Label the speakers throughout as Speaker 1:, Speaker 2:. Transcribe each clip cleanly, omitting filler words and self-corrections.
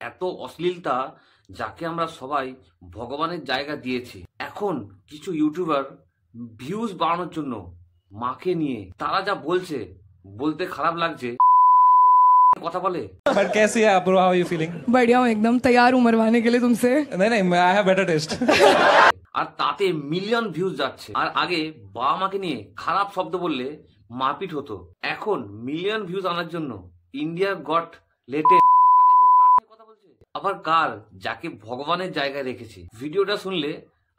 Speaker 1: এত অশ্লীলতা যাকে আমরা সবাই ভগবানের জায়গা দিয়েছি। এখন কিছু ইউটিউবার ভিউজ বাড়ানোর জন্য মাকে নিয়ে তারা যা বলছে, বলতে খারাপ লাগছে, কথা বলে।
Speaker 2: पर कैसी है आप bro, how are you feeling?
Speaker 3: बढ़िया हूँ, एकदम तैयार हूँ मरवाने के लिए तुमसे।
Speaker 2: नहीं आई हैव बेटर टेस्ट।
Speaker 1: আর তাতে মিলিয়ন ভিউজ যাচ্ছে। আর আগে বাবা মাকে নিয়ে খারাপ শব্দ বললে মারপিট হতো, এখন মিলিয়ন ভিউজ আনার জন্য ইন্ডিয়া গট লেটেস্ট কথা বলছে। আবার কার যাকে ভগবানের জায়গায় রেখেছে। ভিডিওটা শুনলে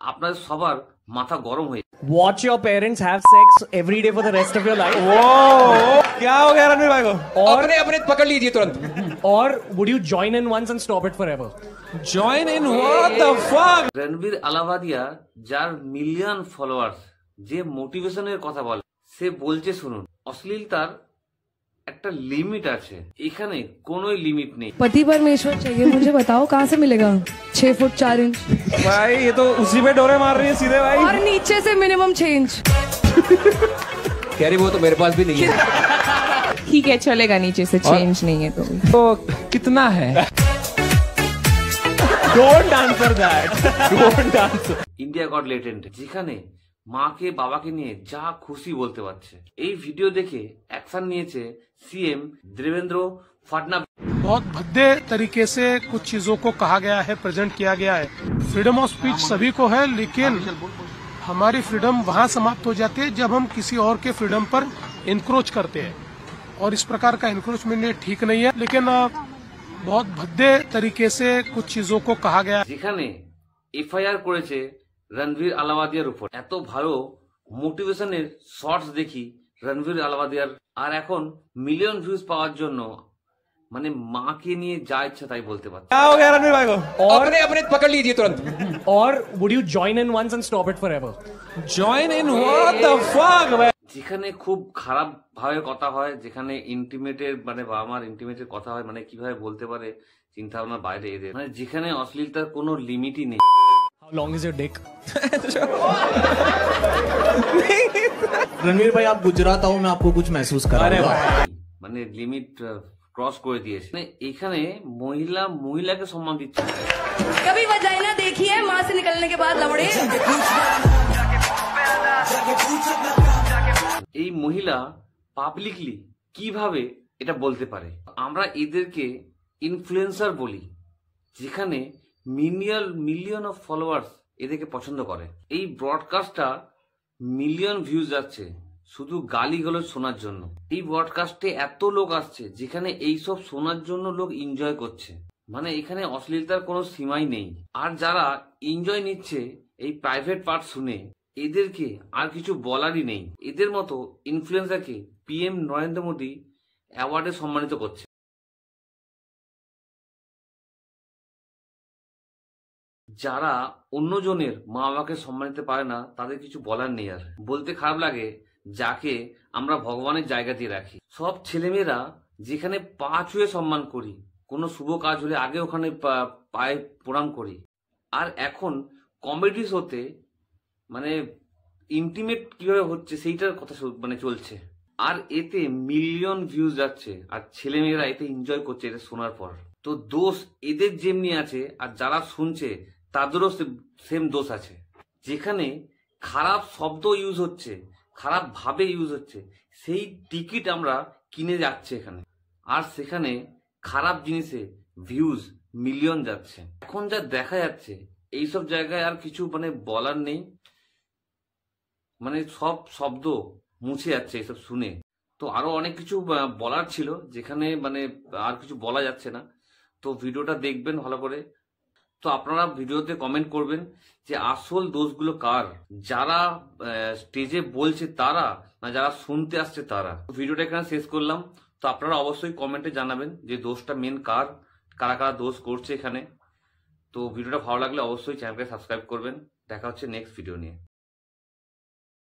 Speaker 1: আপনার সবার মাথা গরম হয়ে।
Speaker 4: Watch your parents have sex every day for the rest of your life.
Speaker 2: क्या हो गया रणवीर भाई को?
Speaker 5: अपने अपने पकड़ लीजिए तुरंत।
Speaker 4: Or would you join in once and stop it forever?
Speaker 2: Join in what the fuck?
Speaker 1: Ranbir আলাবাদিয়া যার মিলিয়ন ফলোয়ার্স, যে মোটিভেশনের কথা বলে, সে বলছে শুনুন, অশ্লীলতার একটা লিমিট আছে, এখানে কোনো লিমিট নেই।
Speaker 3: पति परमेश्वर चाहिए मुझे, बताओ कहाँ से मिलेगा? 6 फुट 4 इंच
Speaker 2: भाई ये तो उसी पे डोरे मार रही है सीधे भाई।
Speaker 3: और नीचे से मिनिमम 6 इंच।
Speaker 5: कह रही वो तो मेरे पास भी नहीं है।
Speaker 6: ठीक है चलेगा, नीचे से चेंज नहीं है
Speaker 2: तो कितना है?
Speaker 4: Don't answer that. Don't answer.
Speaker 1: India god latent, যেখানে মাকে বাবাকে নিয়ে যা খুশি বলতে পারছে। এই ভিডিও দেখে অ্যাকশন নিয়েছে सीएम देवेंद्र फडणवीस।
Speaker 7: बहुत भद्दे तरीके से कुछ चीजों को कहा गया है, प्रेजेंट किया गया है। फ्रीडम ऑफ स्पीच सभी को है, लेकिन हमारी फ्रीडम वहाँ समाप्त हो जाती है जब हम किसी और के फ्रीडम पर इंक्रोच करते हैं, और इस प्रकार का इंक्रोचमेंट ठीक नहीं है। लेकिन बहुत भद्दे तरीके से कुछ चीजों को कहा गया।
Speaker 1: যেখানে এফআইআর করেছে রণবীর আলাবাদিয়ার উপর। এত ভালো মোটিভেশনের শর্টস দেখি রণবীর আলাবাদিয়ার, আর এখন মিলিয়ন ভিউজ পাওয়ার জন্য মানে মাকে নিয়ে যা ইচ্ছা তাই বলতে পারছে।
Speaker 2: क्या हो गया रणवीर भाई को?
Speaker 5: अपने अपने पकड़ लीजिए तुरंत।
Speaker 4: Or would you join in once and stop it forever?
Speaker 2: Join in what the fuck?
Speaker 1: যেখানে খুব খারাপ ভাবে কথা হয়, যেখানে ইন্টিমেটের মানে বাবা মার ইন্টিমেটের কথা হয়, মানে কিভাবে বলতে পারে চিন্তা ভাবনার বাইরে এদের, মানে যেখানে অশ্লীলতার কোনো লিমিটই নেই।
Speaker 4: How long is your dick? Ranveer भाई आप गुजरात आओ, मैं आपको कुछ महसूस कराऊंगा।
Speaker 1: মানে লিমিট ক্রস করে দিয়েছে। মানে এখানে মহিলাকে সম্মান দিচ্ছে।
Speaker 3: कभी वजाइना देखी है माँ से निकलने के बाद लवड़े?
Speaker 1: এই মহিলা পাবলিকলি কিভাবে এটা বলতে পারে? আমরা এদেরকে ইনফ্লুয়েন্সার বলি, যেখানে মিলিয়ন অফ ফলোয়ার্স এদেরকে পছন্দ করে। এই ব্রডকাস্টটা মিলিয়ন ভিউজ যাচ্ছে শুধু গালিগালাজ শোনার জন্য। এই ব্রডকাস্টে এত লোক আসছে যেখানে এইসব শোনার জন্য লোক এনজয় করছে, মানে এখানে অশ্লীলতার কোনো সীমাই নেই। আর যারা এনজয় নিচ্ছে এই প্রাইভেট পার্ট শুনে, এদেরকে আর কিছু বলারই নেই। এদের মতো ইনফ্লুয়েন্সারকে পিএম নরেন্দ্র মোদী অ্যাওয়ার্ডে সম্মানিত করছে। যারা অন্যজনের মা বাবাকে সম্মান দিতে পারে না, তাদের কিছু বলার নেই। আর বলতে খারাপ লাগে যাকে আমরা ভগবানের জায়গা দিয়ে রাখি। সব ছেলেমেয়েরা যেখানে পা ছুঁয়ে সম্মান করি, কোনো শুভ কাজ হলে আগে ওখানে পায়ে প্রণাম করি, আর এখন কমেডি শোতে মানে ইন্টিমেট কিভাবে হচ্ছে সেইটার কথা মানে চলছে। আর এতে মিলিয়ন ভিউজ যাচ্ছে, আর ছেলেমেয়েরা এতে এনজয় করছে এটা শোনার পর। তো দোষ এদের যেমনি আছে, আর যারা শুনছে তাদেরও সেম দোষ আছে। যেখানে খারাপ শব্দ ইউজ হচ্ছে, খারাপ ভাবে ইউজ হচ্ছে, সেই টিকিট আমরা কিনে যাচ্ছে এখানে, আর সেখানে খারাপ জিনিসে ভিউজ মিলিয়ন যাচ্ছে। এখন যা দেখা যাচ্ছে এইসব জায়গায় আর কিছু মানে বলার নেই, মানে সব শব্দ মুছে যাচ্ছে এইসব শুনে। তো আরো অনেক কিছু বলার ছিল, যেখানে মানে আর কিছু বলা যাচ্ছে না। তো ভিডিওটা দেখবেন ভালো করে। তো আপনারা ভিডিওতে কমেন্ট করবেন যে আসল দোষগুলো কার, যারা স্টেজে বলছে তারা, না যারা শুনতে আসছে তারা। ভিডিওটা এখানে শেষ করলাম। তো আপনারা অবশ্যই কমেন্টে জানাবেন যে দোষটা মেন কার, কারা কারা দোষ করছে এখানে। তো ভিডিওটা ভালো লাগলে অবশ্যই চ্যানেলকে সাবস্ক্রাইব করবেন। দেখা হচ্ছে নেক্সট ভিডিও নিয়ে।